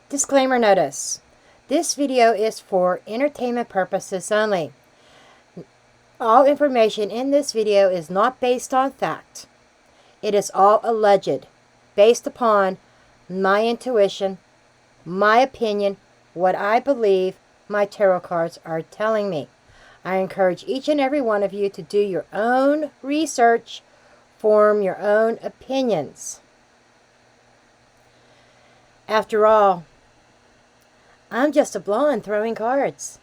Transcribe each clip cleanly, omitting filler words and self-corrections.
Disclaimer notice. This video is for entertainment purposes only. All information in this video is not based on fact. It is all alleged, based upon my intuition, my opinion, what I believe my tarot cards are telling me. I encourage each and every one of you to do your own research, form your own opinions. After all, I'm just a blonde throwing cards.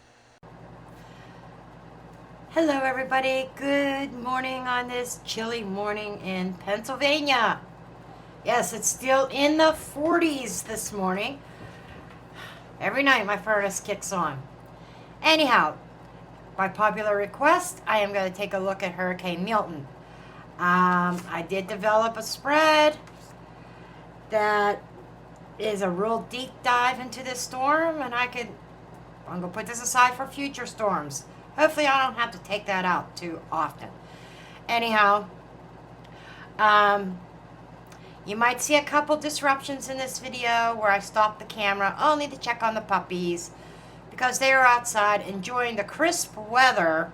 Hello everybody, good morning on this chilly morning in Pennsylvania. Yes, it's still in the 40s this morning. Every night my furnace kicks on. Anyhow, by popular request, I am going to take a look at Hurricane Milton. I did develop a spread that is a real deep dive into this storm, and I'm going to put this aside for future storms. Hopefully I don't have to take that out too often. Anyhow, you might see a couple disruptions in this video where I stopped the camera only to check on the puppies because they are outside enjoying the crisp weather,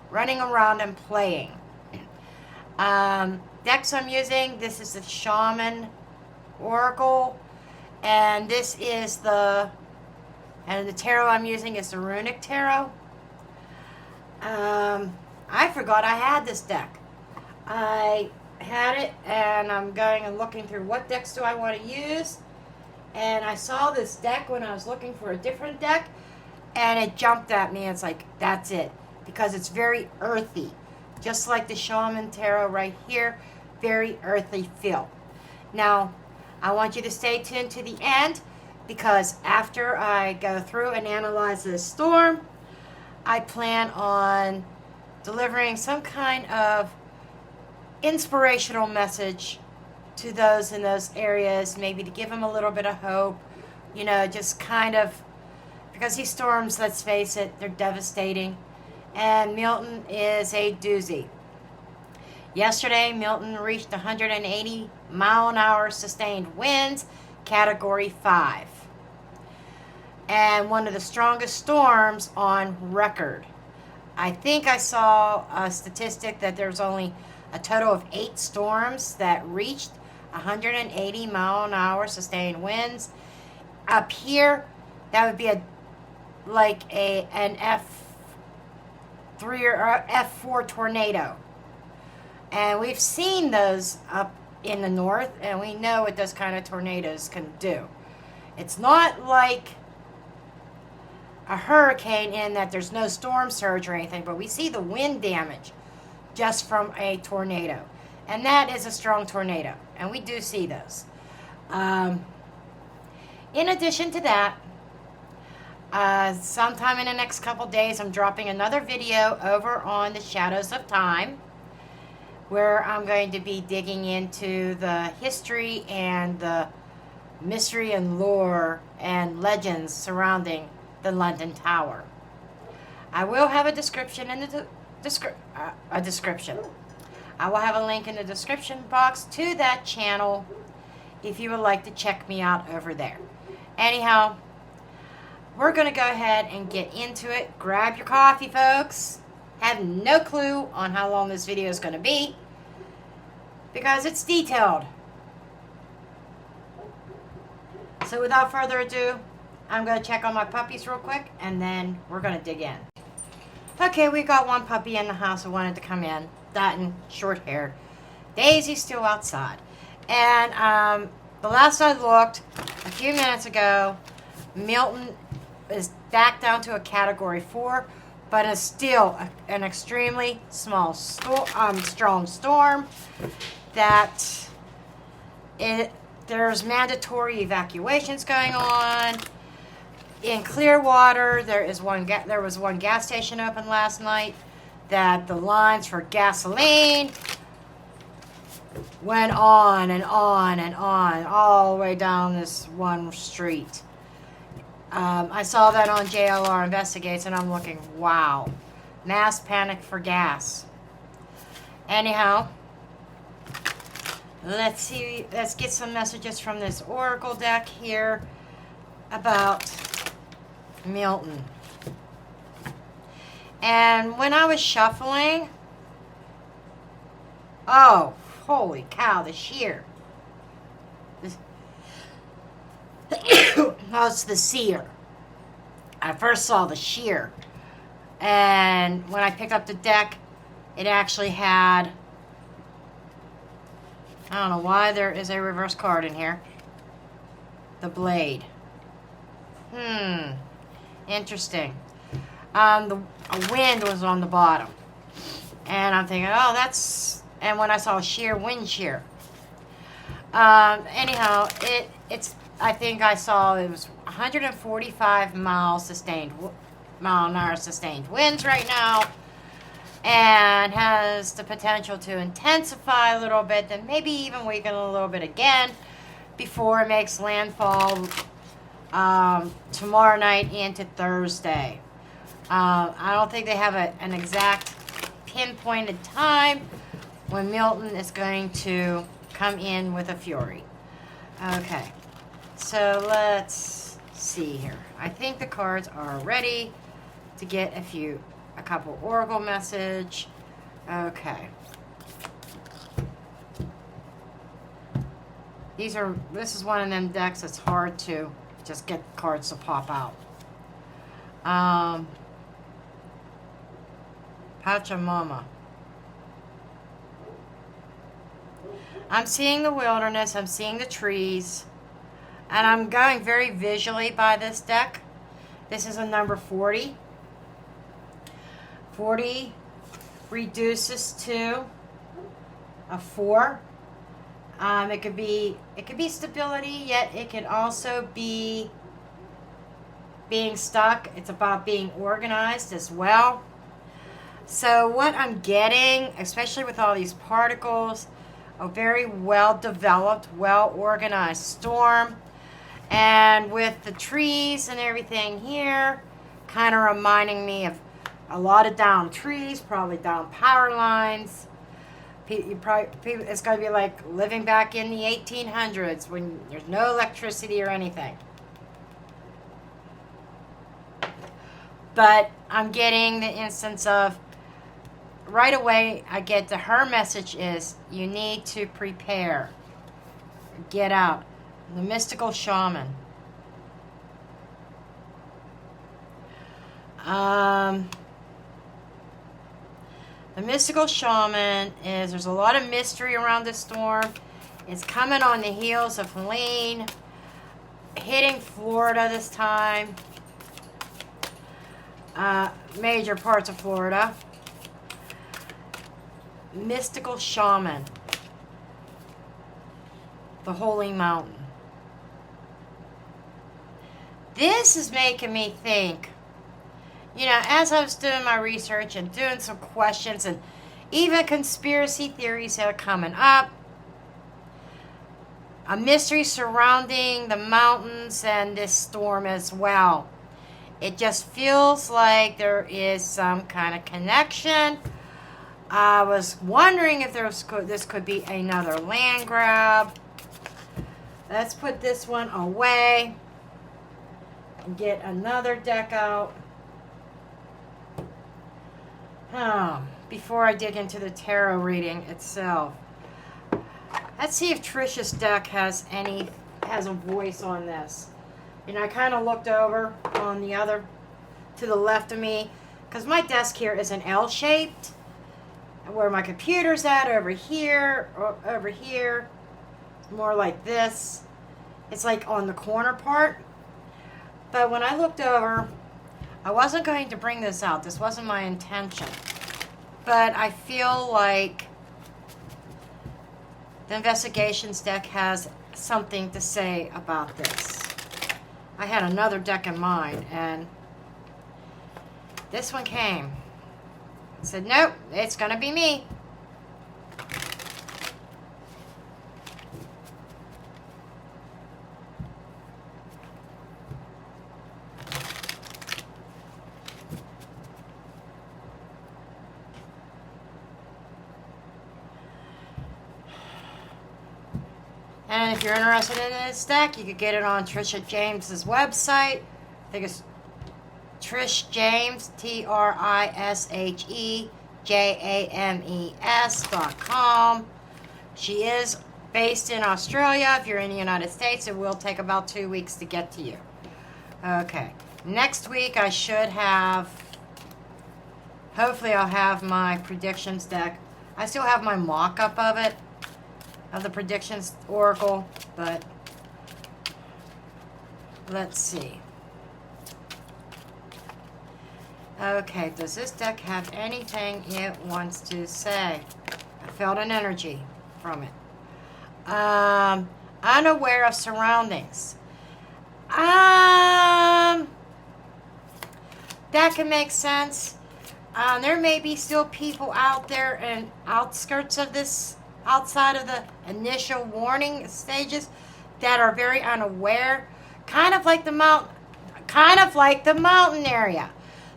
running around and playing. Decks I'm using, this is the Shaman Oracle, and this is the tarot I'm using is the Runic Tarot. I forgot I had this deck. I had it, and I'm going and looking through what decks do I want to use, and I saw this deck when I was looking for a different deck, and it jumped at me, and it's like, that's it, because it's very earthy, just like the Shaman Tarot right here, very earthy feel. Now, I want you to stay tuned to the end, because after I go through and analyze this storm, I plan on delivering some kind of inspirational message to those in those areas, maybe to give them a little bit of hope, you know, just kind of, because these storms, let's face it, they're devastating, and Milton is a doozy. Yesterday, Milton reached 180 mile an hour sustained winds, category 5. And one of the strongest storms on record. I think I saw a statistic that there's only a total of 8 storms that reached 180 mile an hour sustained winds. Up here, that would be an F3 or F4 tornado. And we've seen those up in the north, and we know what those kind of tornadoes can do. It's not like a hurricane in that there's no storm surge or anything, but we see the wind damage just from a tornado. And that is a strong tornado, and we do see those. In addition to that, sometime in the next couple days, I'm dropping another video over on the Shadows of Time, where I'm going to be digging into the history and the mystery and lore and legends surrounding the London Tower. I will have a description in the description. I will have a link in the description box to that channel if you would like to check me out over there. Anyhow, we're going to go ahead and get into it. Grab your coffee, folks. Have no clue on how long this video is going to be because it's detailed. So without further ado, I'm going to check on my puppies real quick, and then we're going to dig in. Okay, we got one puppy in the house who wanted to come in. That short hair. Daisy's still outside. And the last I looked, a few minutes ago, Milton is back down to a category 4, but is still an extremely strong storm that there's mandatory evacuations going on. In Clearwater, there was one gas station open last night that the lines for gasoline went on and on and on all the way down this one street. I saw that on JLR Investigates, and I'm looking, wow, mass panic for gas. Anyhow, let's see, let's get some messages from this Oracle deck here. about Milton. And when I was shuffling, oh, holy cow, the sheer. Oh, it's the seer. I first saw the sheer. And when I picked up the deck, it actually had, I don't know why there is a reverse card in here. The blade. Interesting. A wind was on the bottom. And I'm thinking, oh, that's, and when I saw sheer, wind sheer. Anyhow, it's, I think I saw it was 145 mile an hour sustained winds right now, and has the potential to intensify a little bit, then maybe even weaken a little bit again before it makes landfall tomorrow night into Thursday. I don't think they have an exact pinpointed time when Milton is going to come in with a fury. Okay, so let's see here. I think the cards are ready to get a couple oracle message. Okay. This is one of them decks that's hard to just get cards to pop out. Pachamama. I'm seeing the wilderness, I'm seeing the trees, and I'm going very visually by this deck. This is a number 40. 40 reduces to a 4. It could be stability, yet it could also be being stuck. It's about being organized as well. So what I'm getting, especially with all these particles, a very well developed, well organized storm. And with the trees and everything here, kind of reminding me of a lot of down trees, probably down power lines. It's going to be like living back in the 1800s when there's no electricity or anything. But I'm getting the instance of, right away, I get her message is, you need to prepare. Get out. The mystical shaman. The mystical shaman is, there's a lot of mystery around this storm. It's coming on the heels of Helene, hitting Florida this time. Major parts of Florida. Mystical shaman. The holy mountain. This is making me think, as I was doing my research and doing some questions and even conspiracy theories that are coming up, a mystery surrounding the mountains and this storm as well. It just feels like there is some kind of connection. I was wondering if this could be another land grab. Let's put this one away and get another deck out. Before I dig into the tarot reading itself. Let's see if Trisha's deck has a voice on this. I kind of looked over on to the left of me, because my desk here is an L-shaped. Where my computer's at, over here, more like this. It's like on the corner part. But when I looked over, I wasn't going to bring this out. This wasn't my intention. But I feel like the investigations deck has something to say about this. I had another deck in mind, and this one came. I said, nope, it's going to be me. And if you're interested in this deck, you could get it on Trisha James's website. I think it's Trish James, TRISHEJAMES.com. She is based in Australia. If you're in the United States, it will take about 2 weeks to get to you. Okay. Next week, I should have, hopefully I'll have my predictions deck. I still have my mock-up of it, of the predictions oracle, but let's see. Okay, does this deck have anything it wants to say? I felt an energy from it. Unaware of surroundings. That can make sense. There may be still people out there in outskirts of this, outside of the initial warning stages, that are very unaware. Kind of like the mountain area.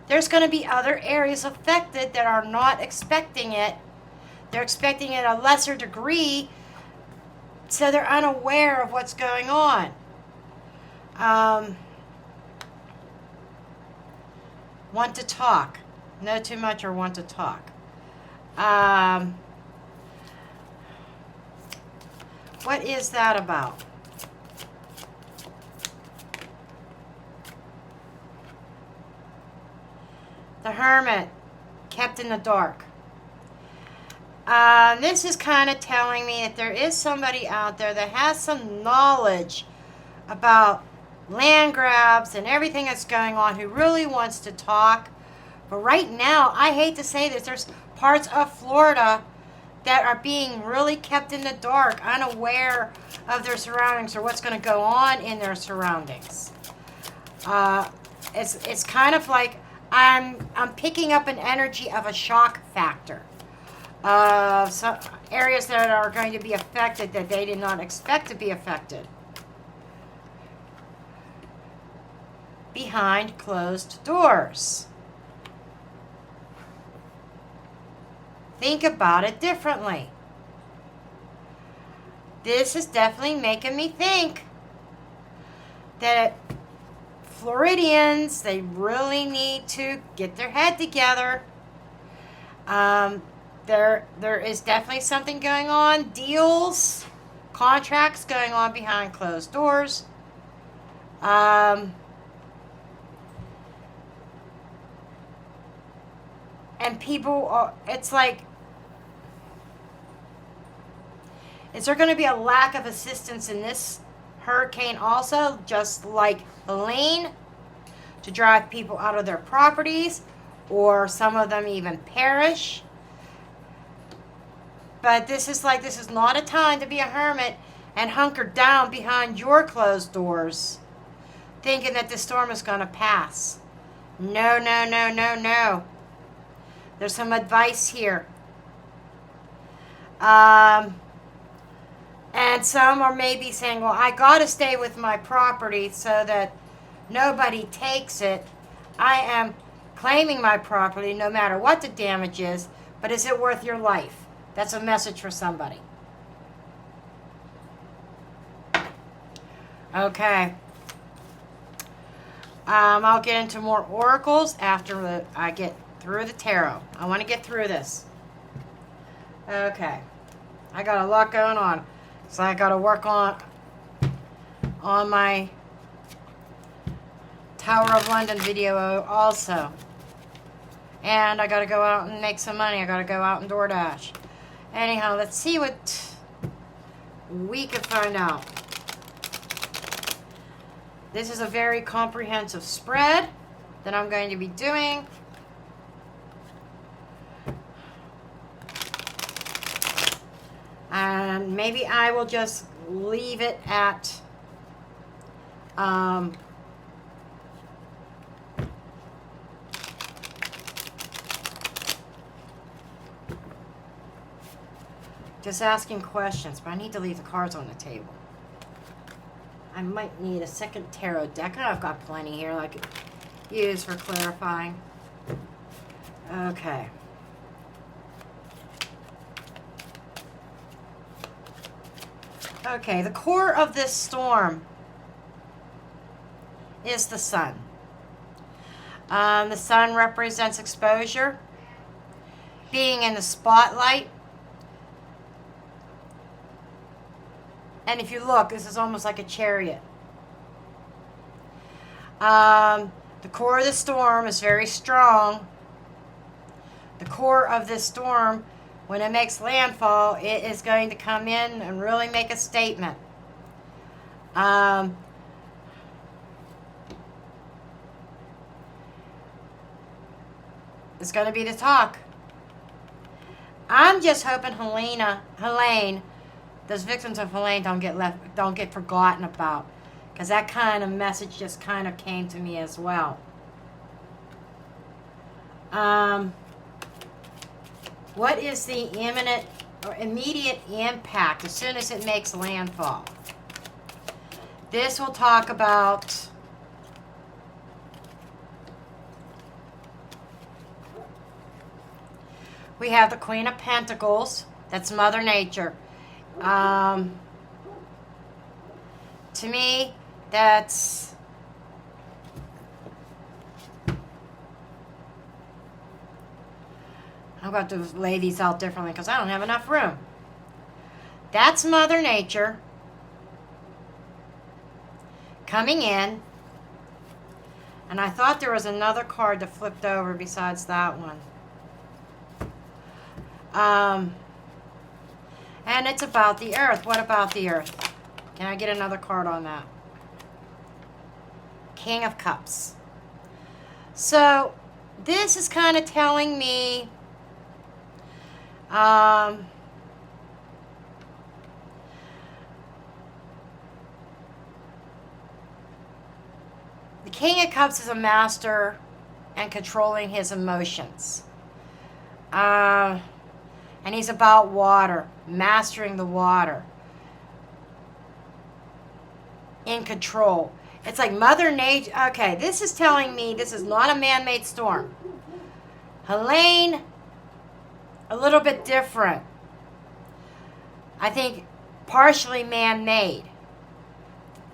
There's going to be other areas affected that are not expecting it. They're expecting it at a lesser degree, so they're unaware of what's going on. Want to talk. Know too much or want to talk. What is that about? The Hermit, kept in the dark. This is kind of telling me that there is somebody out there that has some knowledge about land grabs and everything that's going on, who really wants to talk. But right now, I hate to say this, there's parts of Florida that are being really kept in the dark, unaware of their surroundings or what's going to go on in their surroundings. It's kind of like I'm picking up an energy of a shock factor. Some areas that are going to be affected that they did not expect to be affected. Behind closed doors. Think about it differently. This is definitely making me think that Floridians, they really need to get their head together. There is definitely something going on. Deals, contracts going on behind closed doors. And people are, it's like, is there going to be a lack of assistance in this hurricane also, just like Helene, to drive people out of their properties, or some of them even perish? But this is not a time to be a hermit and hunker down behind your closed doors, thinking that this storm is going to pass. No, no, no, no, no. There's some advice here. And some are maybe saying, well, I got to stay with my property so that nobody takes it. I am claiming my property no matter what the damage is, but is it worth your life? That's a message for somebody. Okay. I'll get into more oracles after I get through the tarot. I want to get through this. Okay. I got a lot going on. So I got to work on my Tower of London video also. And I got to go out and make some money. I got to go out and DoorDash. Anyhow, let's see what we can find out. This is a very comprehensive spread that I'm going to be doing. And maybe I will just leave it at just asking questions, but I need to leave the cards on the table. I might need a second tarot deck. I've got plenty here that I could use for clarifying. Okay. Okay, the core of this storm is the sun. The sun represents exposure, being in the spotlight. And if you look, this is almost like a chariot. The core of the storm is very strong. The core of this storm, when it makes landfall, it is going to come in and really make a statement. It's going to be the talk. I'm just hoping Helene, those victims of Helene don't get forgotten about, because that kind of message just kind of came to me as well. What is the imminent or immediate impact as soon as it makes landfall? This will talk about we have the Queen of Pentacles. That's Mother Nature. To me, that's I'm going to lay these out differently because I don't have enough room. That's Mother Nature coming in. And I thought there was another card that flipped over besides that one. And it's about the earth. What about the earth? Can I get another card on that? King of Cups. So this is kind of telling me the King of Cups is a master and controlling his emotions. And he's about water, mastering the water, in control. It's like Mother Nature. Okay, this is telling me this is not a man-made storm. Helene, a little bit different. I think partially man-made.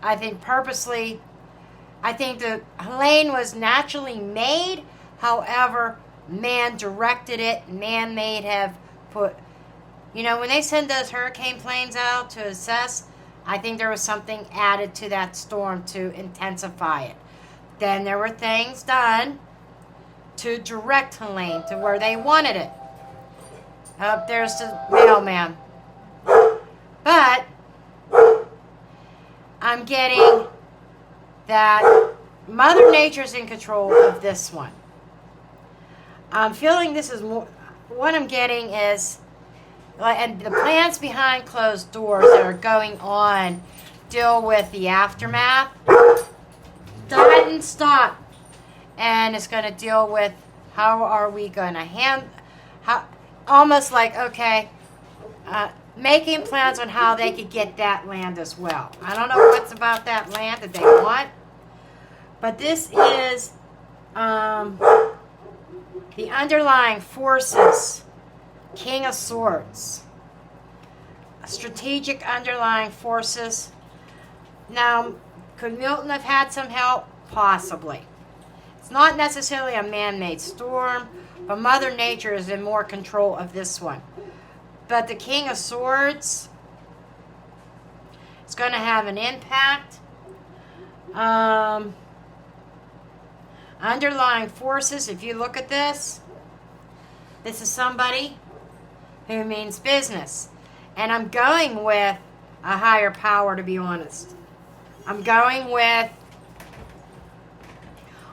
I think purposely. I think that Helene was naturally made. However, man directed it. Man-made have put, when they send those hurricane planes out to assess, I think there was something added to that storm to intensify it. Then there were things done to direct Helene to where they wanted it. There's the mailman. But I'm getting that Mother Nature's in control of this one. I'm feeling this is more, what I'm getting is, and the plans behind closed doors that are going on deal with the aftermath. Doesn't stop. And it's going to deal with how are we going to almost like, okay, making plans on how they could get that land as well. I don't know what's about that land that they want, but this is the underlying forces. King of Swords. Strategic underlying forces. Now, could Milton have had some help? Possibly. It's not necessarily a man-made storm, but Mother Nature is in more control of this one. But the King of Swords is going to have an impact. Underlying forces, if you look at this is somebody who means business. And I'm going with a higher power, to be honest. I'm going with,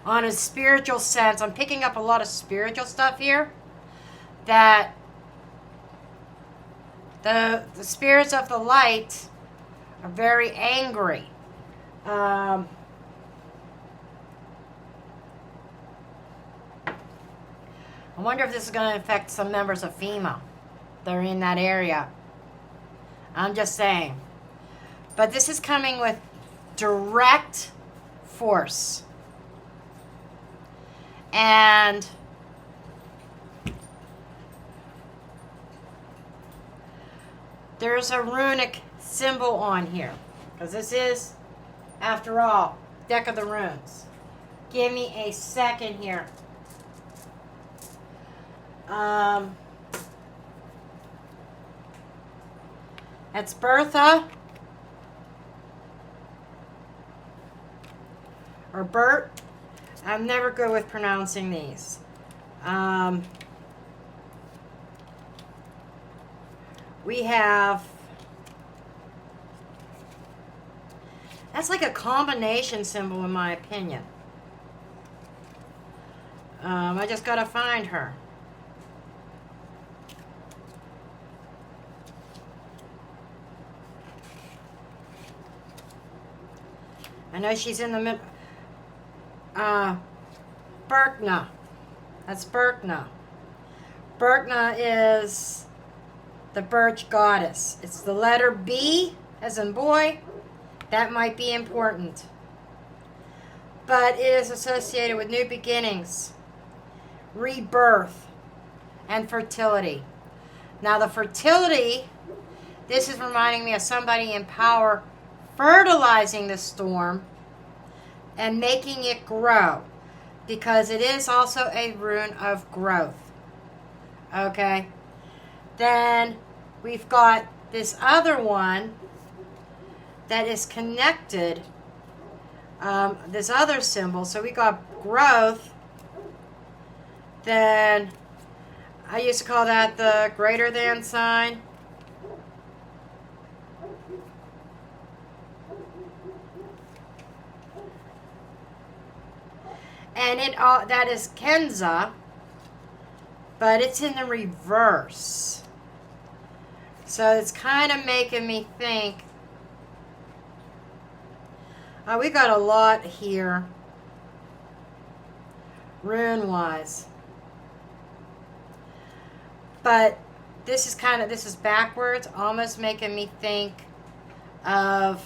on a spiritual sense, I'm picking up a lot of spiritual stuff here, that the spirits of the light are very angry. I wonder if this is going to affect some members of FEMA. They're in that area. I'm just saying. But this is coming with direct force. And there's a runic symbol on here. Because this is, after all, Deck of the Runes. Give me a second here. That's Bertha. Or Bert. I'm never good with pronouncing these. We have... That's like a combination symbol in my opinion. I just gotta find her. I know she's in the middle. Berkna. That's Berkna. Berkna is the birch goddess. It's the letter B, as in boy. That might be important. But it is associated with new beginnings, rebirth, and fertility. Now the fertility, this is reminding me of somebody in power fertilizing the storm and making it grow, because it is also a rune of growth. Okay? Then we've got this other one that is connected, this other symbol. So we got growth. Then I used to call that the greater than sign. And that is Kenza, but it's in the reverse. So it's kind of making me think. We got a lot here, rune-wise. But this is backwards, almost making me think of,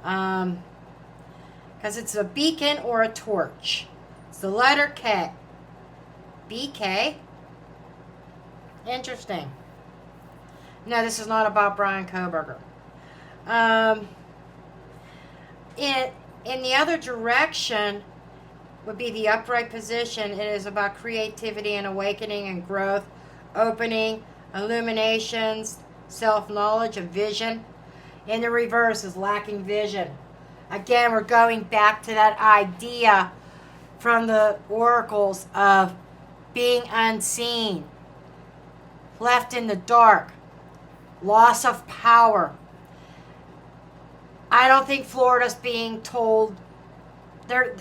because it's a beacon or a torch. It's the letter K. BK. Interesting. No, this is not about Brian Koberger. In the other direction would be the upright position. It is about creativity and awakening and growth, opening, illuminations, self-knowledge, and vision. In the reverse is lacking vision. Again, we're going back to that idea from the oracles of being unseen, left in the dark, loss of power. I don't think Florida's being told. They're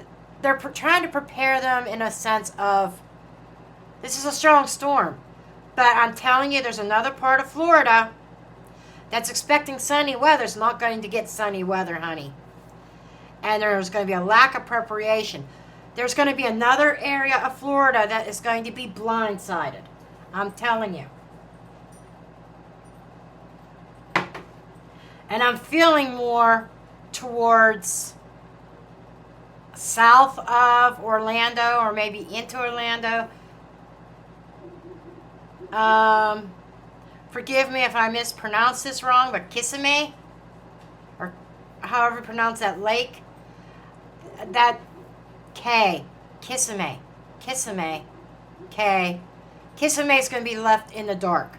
trying to prepare them in a sense of, this is a strong storm. But I'm telling you, there's another part of Florida that's expecting sunny weather. It's not going to get sunny weather, honey. And there's going to be a lack of preparation. There's going to be another area of Florida that is going to be blindsided. I'm telling you. And I'm feeling more towards south of Orlando, or maybe into Orlando. Forgive me if I mispronounce this wrong, but Kissimmee, or however you pronounce that lake, that K, Kissimmee, K. Kissimmee is going to be left in the dark.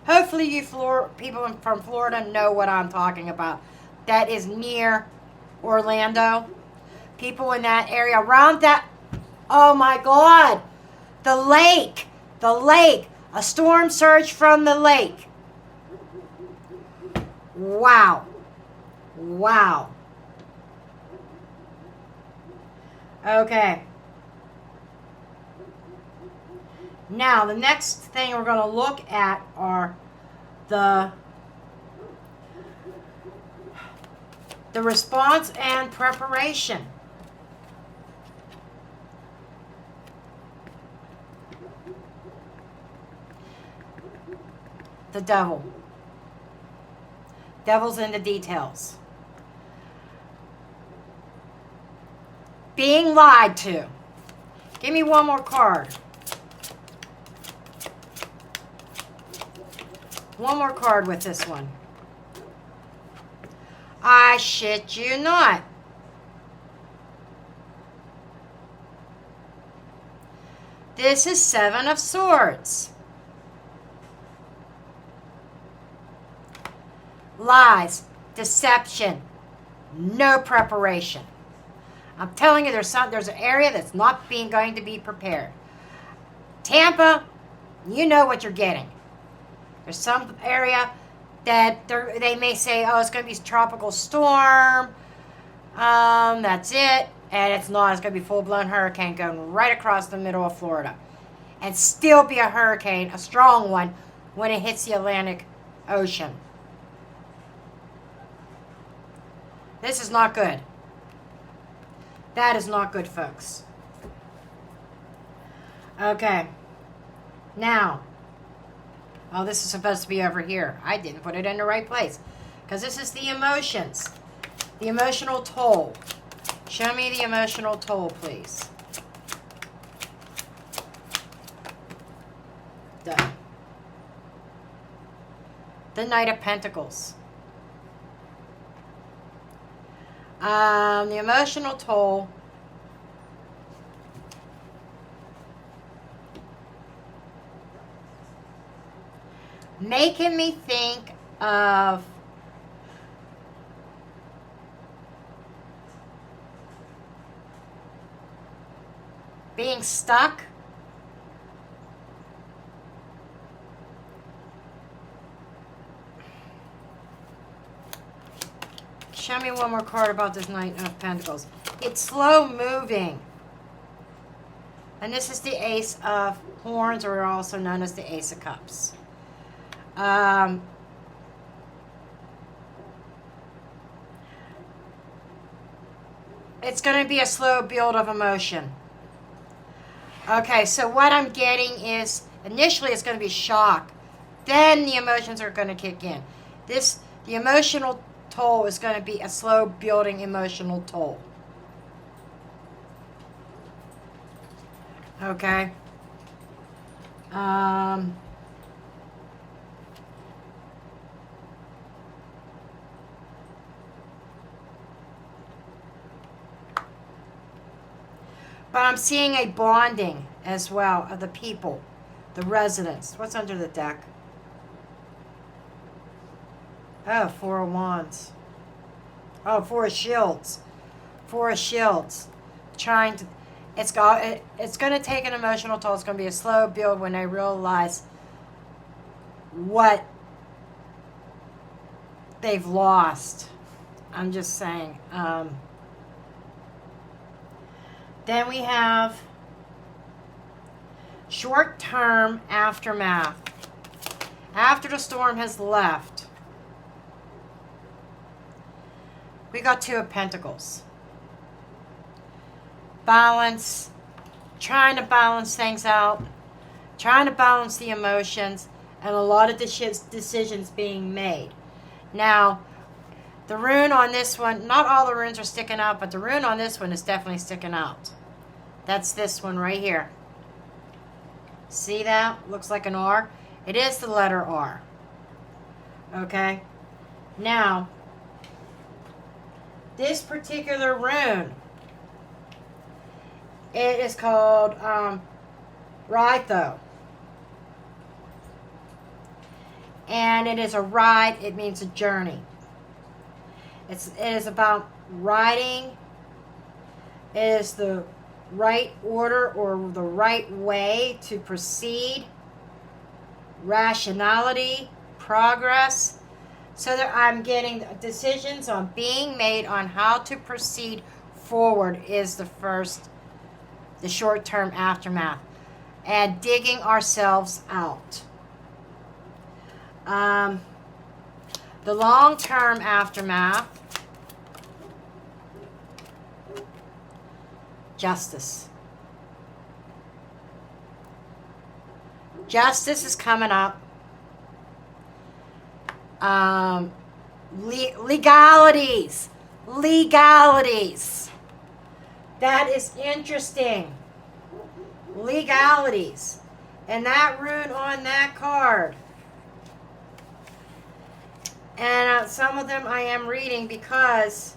Hopefully you people from Florida know what I'm talking about. That is near Orlando. People in that area, around that, oh my God, the lake, a storm surge from the lake. Wow. Okay. Now, the next thing we're going to look at are the response and preparation. The devil. Devil's in the details. Being lied to. Give me one more card. One more card with this one. I shit you not. This is Seven of Swords. Lies, deception, no preparation. I'm telling you, there's an area that's not going to be prepared. Tampa, you know what you're getting. There's some area that they may say, oh, it's going to be a tropical storm. That's it. And it's not. It's going to be a full-blown hurricane going right across the middle of Florida. And still be a hurricane, a strong one, when it hits the Atlantic Ocean. This is not good. That is not good, folks. Okay. Now, oh, this is supposed to be over here. I didn't put it in the right place. Because this is the emotions. The emotional toll. Show me the emotional toll, please. Done. The Knight of Pentacles. The emotional toll. Making me think of being stuck. Show me one more card about this Knight of Pentacles. It's slow moving. And this is the Ace of Horns, or also known as the Ace of Cups. It's going to be a slow build of emotion. Okay, so what I'm getting is, initially it's going to be shock. Then the emotions are going to kick in. The emotional toll is going to be a slow building emotional toll. Okay. But I'm seeing a bonding as well of the people, the residents. What's under the deck? Oh, Four of Wands. Oh, Four of Shields. Four of Shields. Trying to... It's going to take an emotional toll. It's going to be a slow build when they realize what they've lost. I'm just saying. Then we have short-term aftermath. After the storm has left, we got Two of Pentacles. Balance, trying to balance things out, trying to balance the emotions, and a lot of decisions being made. Now, the rune on this one, not all the runes are sticking out, but the rune on this one is definitely sticking out. That's this one right here. See that? Looks like an R. It is the letter R. Okay? Now, this particular rune, it is called Rytho. And it is a ride. It means a journey. It is about riding. It is the right order or the right way to proceed. Rationality, progress. So that I'm getting decisions on being made on how to proceed forward is the short-term aftermath. And digging ourselves out. The long-term aftermath, justice. Justice is coming up. Legalities. Legalities. That is interesting. Legalities. And that rune on that card And some of them I am reading because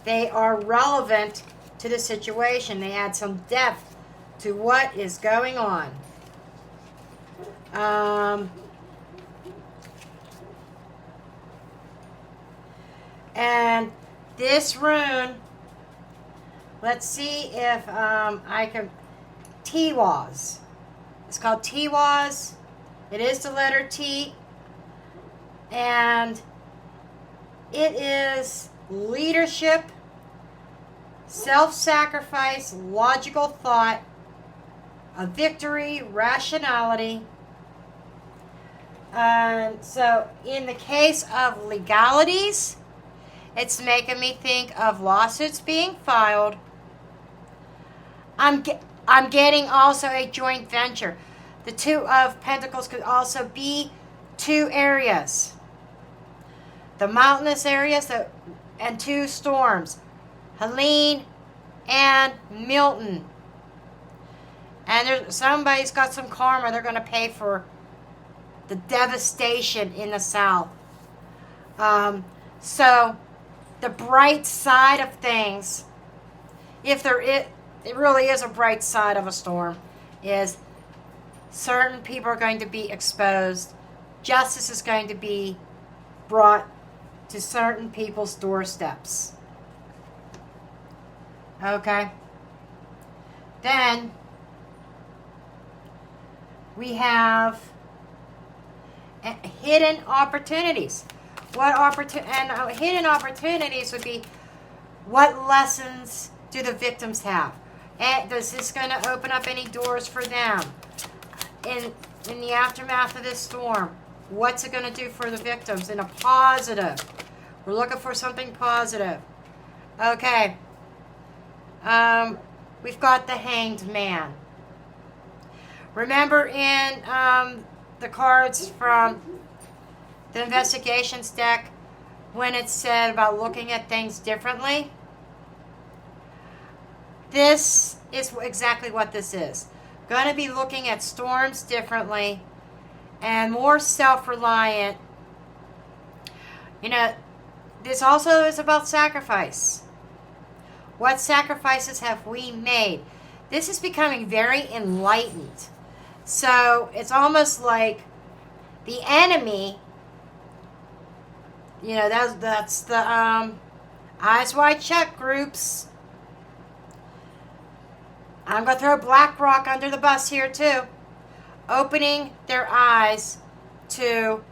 they are relevant to the situation. They add some depth to what is going on. And this rune, let's see if I can. Tiwaz. It's called Tiwaz. It is the letter T. And it is leadership, self-sacrifice, logical thought, a victory, rationality. So in the case of legalities, it's making me think of lawsuits being filed. I'm getting also a joint venture. The Two of Pentacles could also be two areas. The mountainous areas and two storms. Helene and Milton. And somebody's got some karma. They're going to pay for the devastation in the south. So the bright side of things, if there is, it really is a bright side of a storm, is certain people are going to be exposed. Justice is going to be brought to certain people's doorsteps. Okay? Then we have hidden opportunities. Hidden opportunities would be, what lessons do the victims have? And is this going to open up any doors for them? In the aftermath of this storm, what's it going to do for the victims in a positive? We're looking for something positive. Okay. We've got the Hanged Man. Remember in the cards from the investigations deck when it said about looking at things differently? This is exactly what this is. Going to be looking at storms differently and more self-reliant. You know, this also is about sacrifice. What sacrifices have we made? This is becoming very enlightened. So it's almost like the enemy, you know, that's the Eyes Wide Shut groups. I'm going to throw BlackRock under the bus here too. Opening their eyes to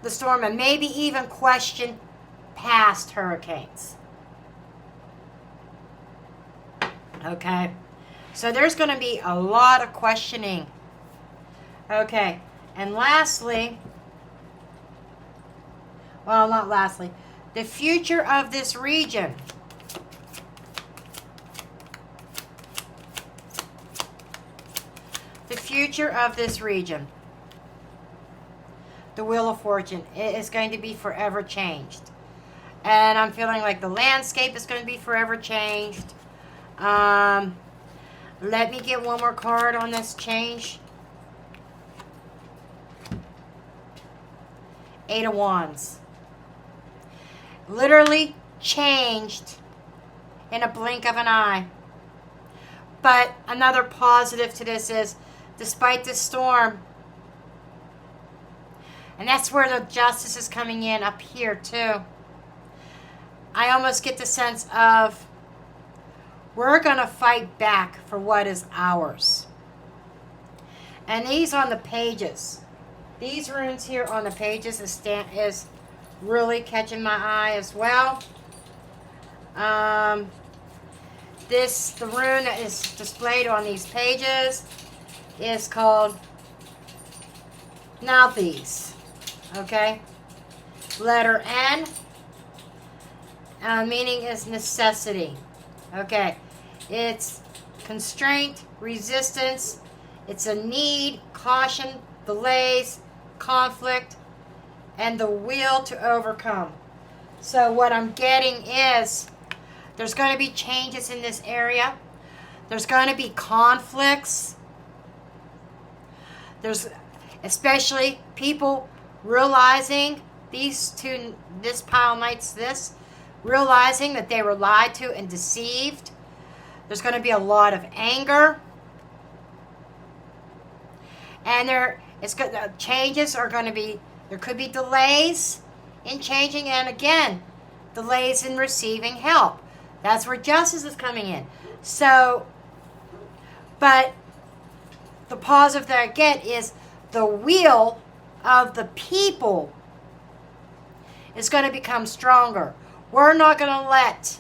the storm and maybe even question past hurricanes. Okay. So there's going to be a lot of questioning. Okay. And lastly, well, not lastly, the future of this region. The future of this region. The Wheel of Fortune. It is going to be forever changed. And I'm feeling like the landscape is going to be forever changed. Let me get one more card on this change. Eight of Wands. Literally changed in a blink of an eye. But another positive to this is, despite this storm, and that's where the justice is coming in up here too. I almost get the sense of, we're going to fight back for what is ours. And these on the pages, these runes here on the pages is really catching my eye as well. The rune that is displayed on these pages is called Nauthies. Okay? Letter N. Meaning is necessity. Okay? It's constraint, resistance. It's a need, caution, delays, conflict, and the will to overcome. So what I'm getting is, there's going to be changes in this area. There's going to be conflicts. There's especially people realizing this pile knights, realizing that they were lied to and deceived. There's going to be a lot of anger. And changes are going to be, there could be delays in changing, and again, delays in receiving help. That's where justice is coming in. So, but the positive that I get is the will of the people is going to become stronger. We're not going to let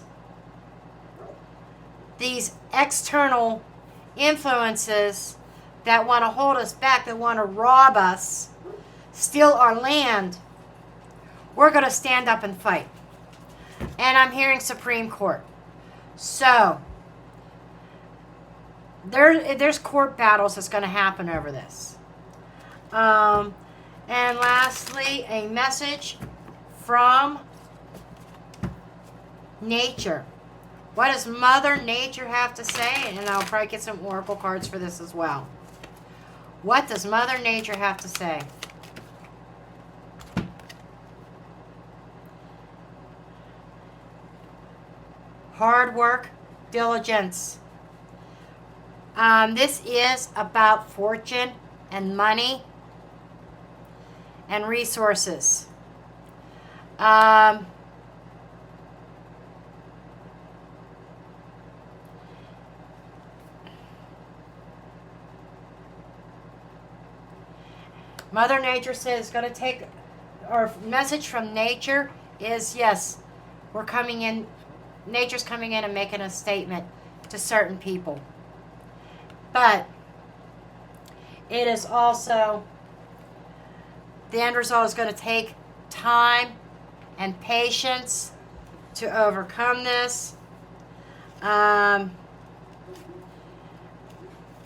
these external influences that want to hold us back, that want to rob us, steal our land. We're going to stand up and fight. And I'm hearing Supreme Court. So, there's court battles that's going to happen over this. And lastly, a message from nature. What does Mother Nature have to say? And I'll probably get some oracle cards for this as well. What does Mother Nature have to say? Hard work, diligence. This is about fortune and money and resources. Mother Nature says going to take, or message from nature is, yes, we're coming in, nature's coming in and making a statement to certain people. But it is also, the end result is going to take time and patience to overcome this.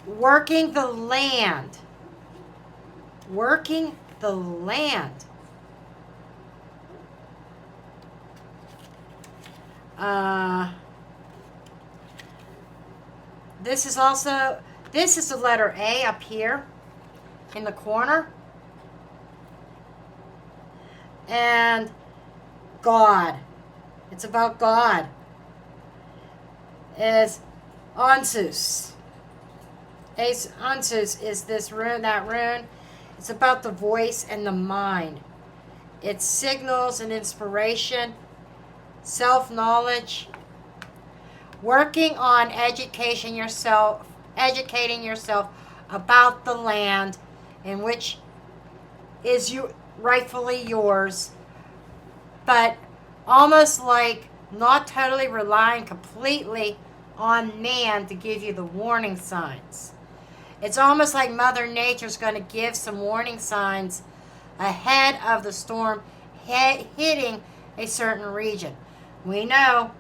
Working the land. Working the land. This is the letter A up here in the corner. And God. It's about God. Is Ansus. Ansus is this rune, that rune. It's about the voice and the mind. It signals an inspiration, self-knowledge, working on educating yourself about the land in which is rightfully yours, but almost like not totally relying completely on man to give you the warning signs. It's almost like Mother Nature's going to give some warning signs ahead of the storm hitting a certain region. We know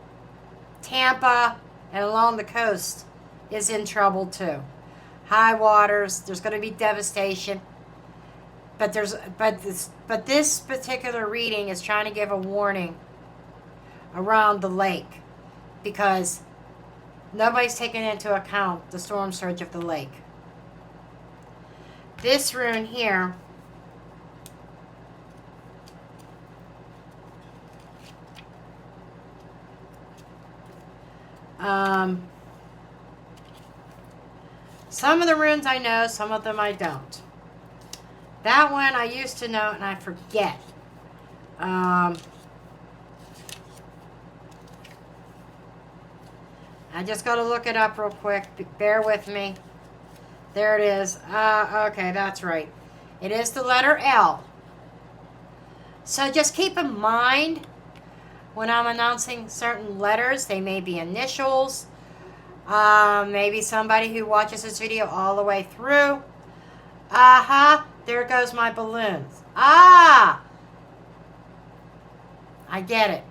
Tampa and along the coast is in trouble too. High waters, there's going to be devastation. But this particular reading is trying to give a warning around the lake because nobody's taking into account the storm surge of the lake. This rune here some of the runes I know, some of them I don't. That one I used to know and I forget. I just got to look it up real quick. Bear with me. There it is. Okay, that's right. It is the letter L. So just keep in mind when I'm announcing certain letters, they may be initials. Maybe somebody who watches this video all the way through. There goes my balloons. I get it.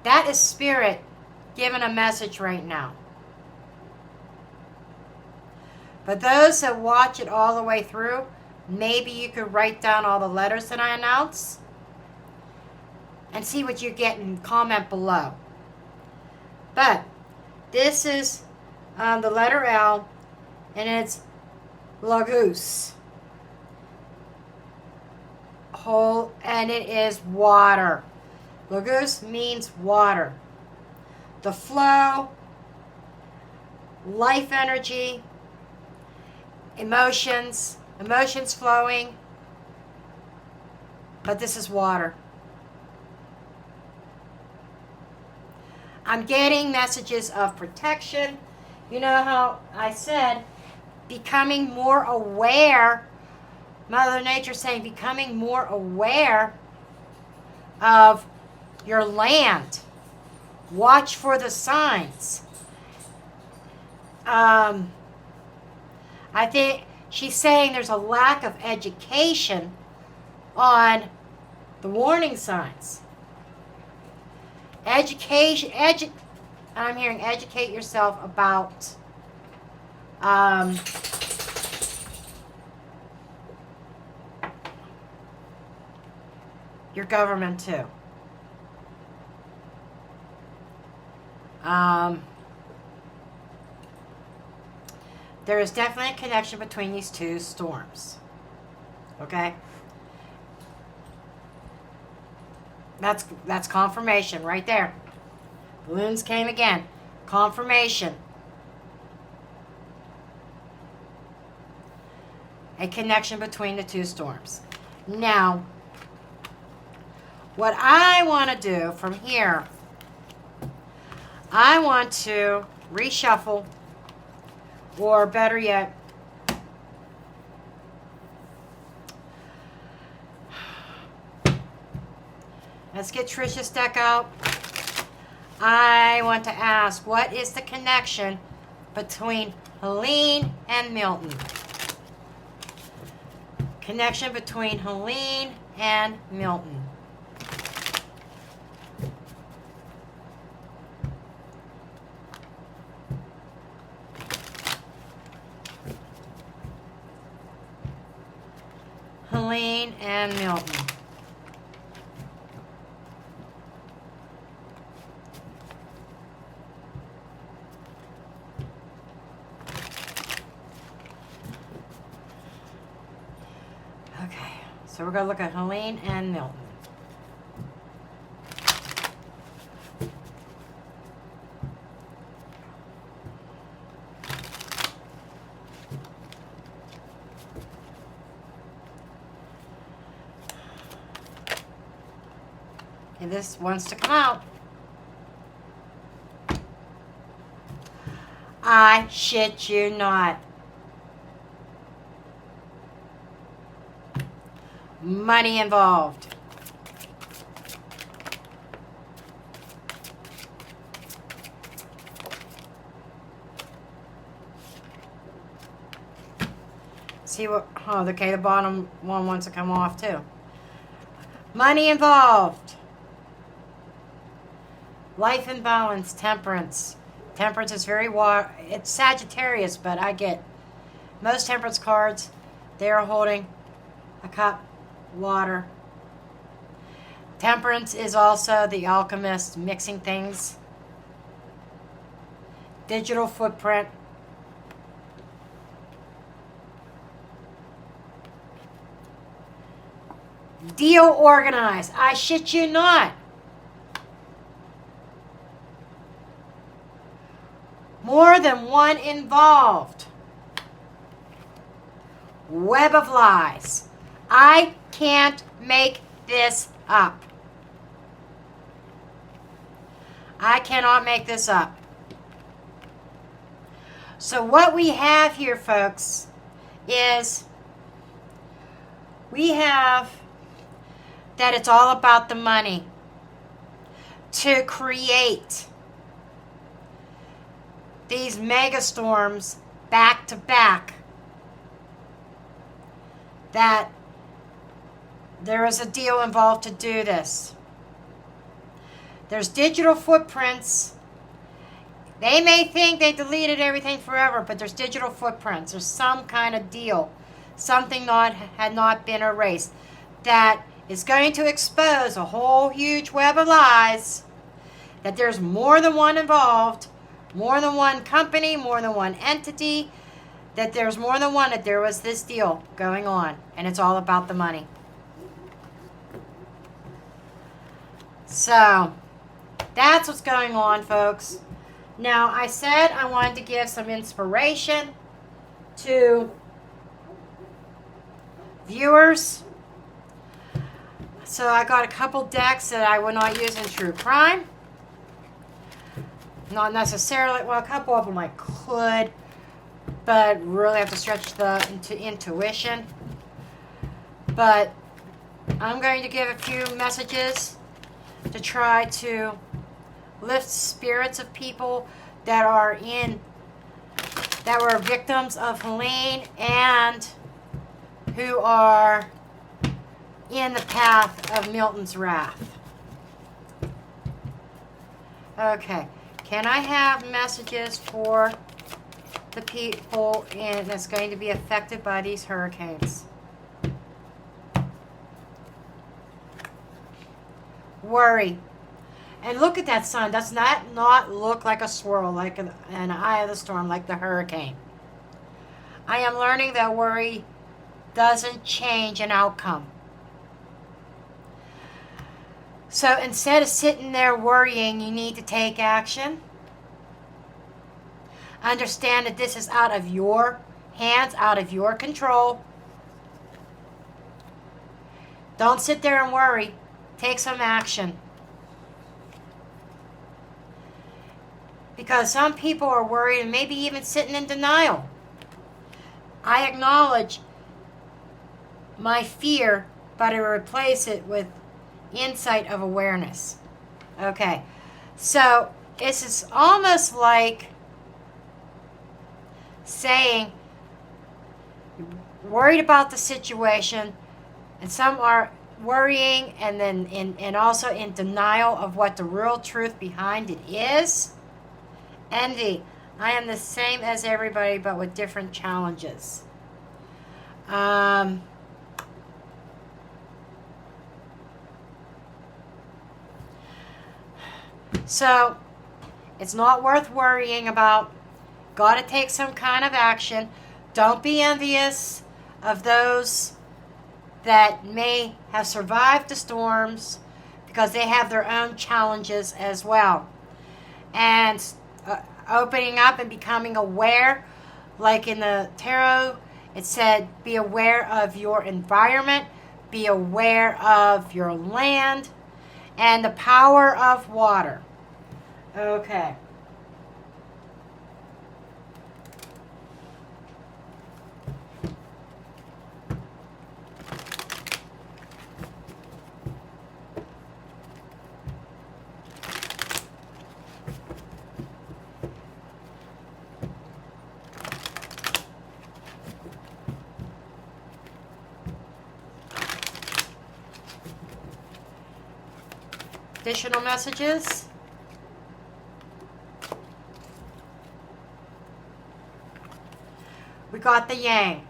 That is spirit giving a message right now. But those that watch it all the way through, maybe you could write down all the letters that I announce and see what you get and comment below. But this is the letter L, and it's Lagoose. and it is water. Logos means water. The flow, life energy, emotions flowing. But this is water. I'm getting messages of protection. You know how I said becoming more aware. Mother Nature saying becoming more aware of your land. Watch for the signs. I think she's saying there's a lack of education on the warning signs. I'm hearing educate yourself about your government too. There is definitely a connection between these two storms. Okay? That's confirmation right there. Balloons came again. Confirmation. A connection between the two storms. Now, what I want to do from here, I want to reshuffle, or better yet, let's get Trisha's deck out. I want to ask, what is the connection between Helene and Milton? Connection between Helene and Milton. Helene and Milton. Okay, so we're going to look at Helene and Milton. And this wants to come out. I shit you not. Money involved. See what, oh, okay, the bottom one wants to come off too. Money involved. Life in balance, temperance. Temperance is very it's Sagittarius, but I get most temperance cards, they are holding a cup, water. Temperance is also the alchemist, mixing things. Digital footprint. Deal organized. I shit you not. More than one involved. Web of lies. I can't make this up. I cannot make this up. So what we have here, folks, is we have that it's all about the money to create these mega storms back to back, that there is a deal involved to do this. There's digital footprints. They may think they deleted everything forever, but there's digital footprints. There's some kind of deal. Something had not been erased. That is going to expose a whole huge web of lies. That there's more than one involved. More than one company, more than one entity, that there's more than one, that there was this deal going on, and it's all about the money. So, that's what's going on, folks. Now, I said I wanted to give some inspiration to viewers. So, I got a couple decks that I will not use in true crime. Not necessarily, well, a couple of them I could, but really have to stretch the intuition. But I'm going to give a few messages to try to lift spirits of people that were victims of Helene and who are in the path of Milton's wrath. Okay, can I have messages for the people that's going to be affected by these hurricanes? Worry. And look at that sun. Does that not look like a swirl, like an eye of the storm, like the hurricane? I am learning that worry doesn't change an outcome. So instead of sitting there worrying, you need to take action. Understand that this is out of your hands, out of your control. Don't sit there and worry. Take some action. Because some people are worried and maybe even sitting in denial. I acknowledge my fear, but I replace it with insight of awareness. Okay, so this is almost like saying you're worried about the situation, and some are worrying and also in denial of what the real truth behind it is. Envy. I am the same as everybody, but with different challenges. So, it's not worth worrying about. Got to take some kind of action. Don't be envious of those that may have survived the storms, because they have their own challenges as well. And opening up and becoming aware, like in the tarot, it said be aware of your environment, be aware of your land, and the power of water. Okay. Additional messages. We got the yang.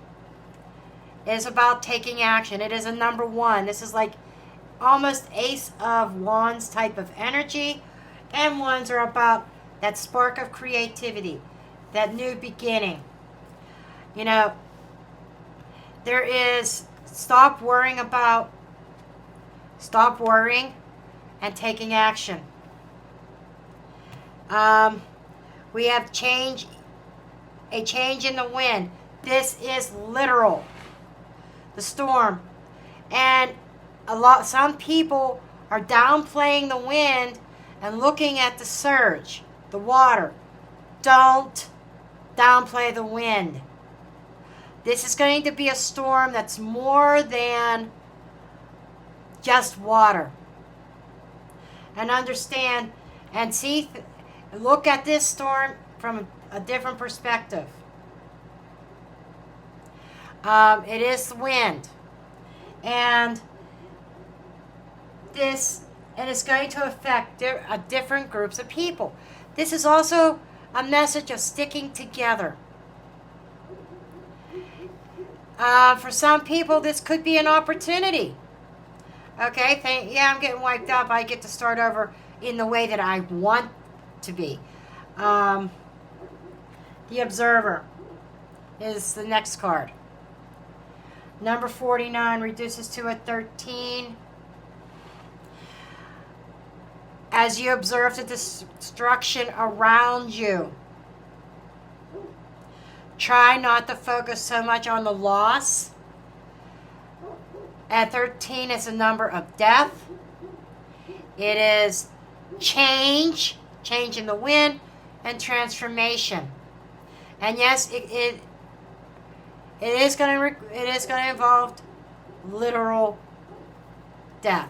It is about taking action. It is a number one. This is like almost Ace of Wands type of energy. And wands are about that spark of creativity, that new beginning. You know, there is stop worrying and taking action. We have a change in the wind. This is literal. The storm. And some people are downplaying the wind and looking at the surge, the water. Don't downplay the wind. This is going to be a storm that's more than just water. And understand and look at this storm from a different perspective. It is the wind. And it's going to affect different groups of people. This is also a message of sticking together. For some people, this could be an opportunity. Okay, I'm getting wiped up. I get to start over in the way that I want to be. The Observer is the next card. Number 49 reduces to a 13. as you observe the destruction around you. Try not to focus so much on the loss. At 13, it's a number of death. It is change in the wind, and transformation. And yes, it is going to involve literal death.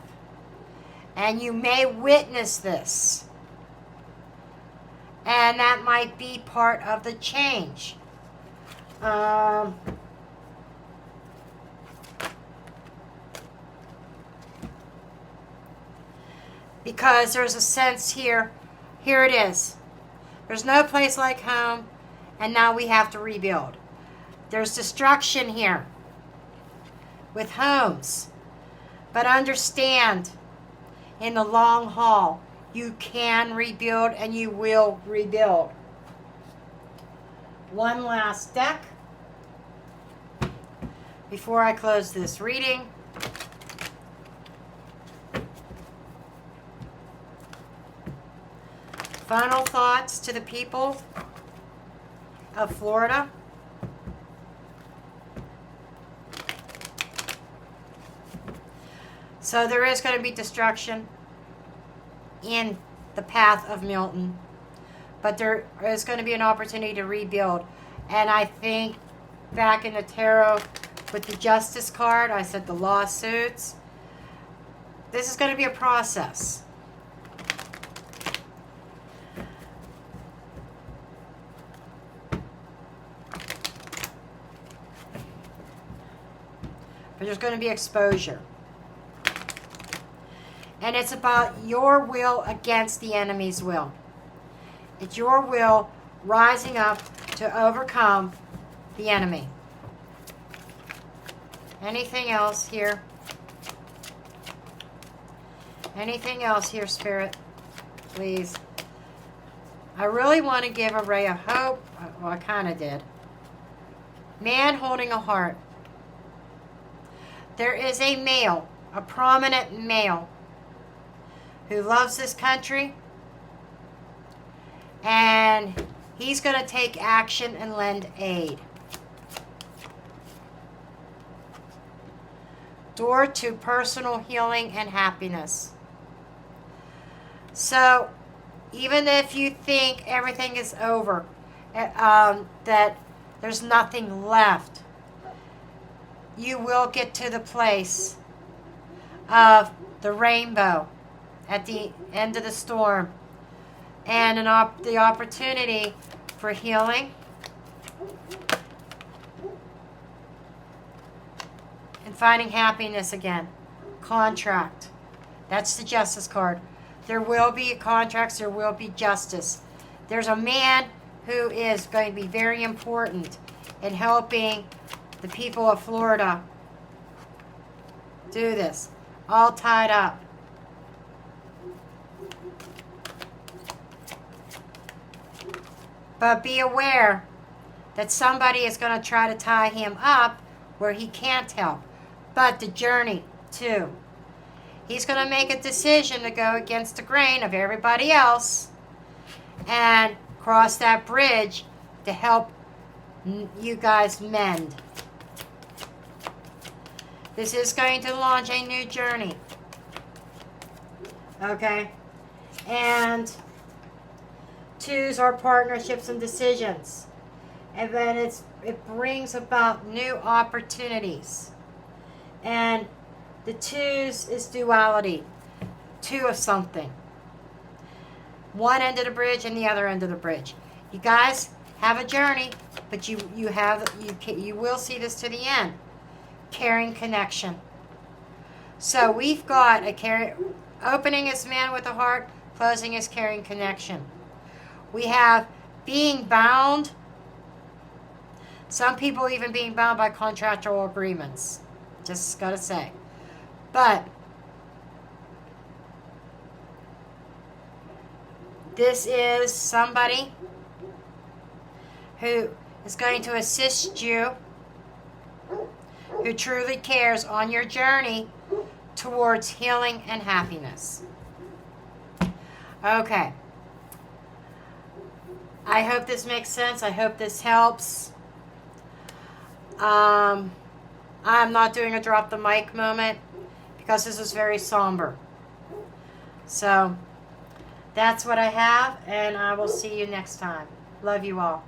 And you may witness this. And that might be part of the change. Because there's a sense here it is. There's no place like home, and now we have to rebuild. There's destruction here with homes. But understand, in the long haul, you can rebuild and you will rebuild. One last deck before I close this reading. Final thoughts to the people of Florida. So there is going to be destruction in the path of Milton, but there is going to be an opportunity to rebuild. And I think back in the tarot with the Justice card, I said the lawsuits. This is going to be a process. But there's going to be exposure. And it's about your will against the enemy's will. It's your will rising up to overcome the enemy. Anything else here? Anything else here, Spirit? Please. I really want to give a ray of hope. Well, I kind of did. Man holding a heart. There is a male, a prominent male, who loves this country, and he's going to take action and lend aid. Door to personal healing and happiness. So, even if you think everything is over, that there's nothing left, you will get to the place of the rainbow at the end of the storm, and the opportunity for healing and finding happiness again. Contract. That's the Justice card. There will be contracts. There will be justice. There's a man who is going to be very important in helping the people of Florida do this. All tied up. But be aware that somebody is going to try to tie him up where he can't help. But the journey, too. He's going to make a decision to go against the grain of everybody else and cross that bridge to help you guys mend. This is going to launch a new journey. Okay? And twos are partnerships and decisions. And then it brings about new opportunities. And the twos is duality. Two of something. One end of the bridge and the other end of the bridge. You guys have a journey, but you will see this to the end. Caring connection. So we've got opening is man with a heart, closing is caring connection. We have being bound. Some people even being bound by contractual agreements. Just gotta say. But this is somebody who is going to assist you, who truly cares on your journey towards healing and happiness. Okay. I hope this makes sense. I hope this helps. I'm not doing a drop the mic moment because this is very somber. So that's what I have, and I will see you next time. Love you all.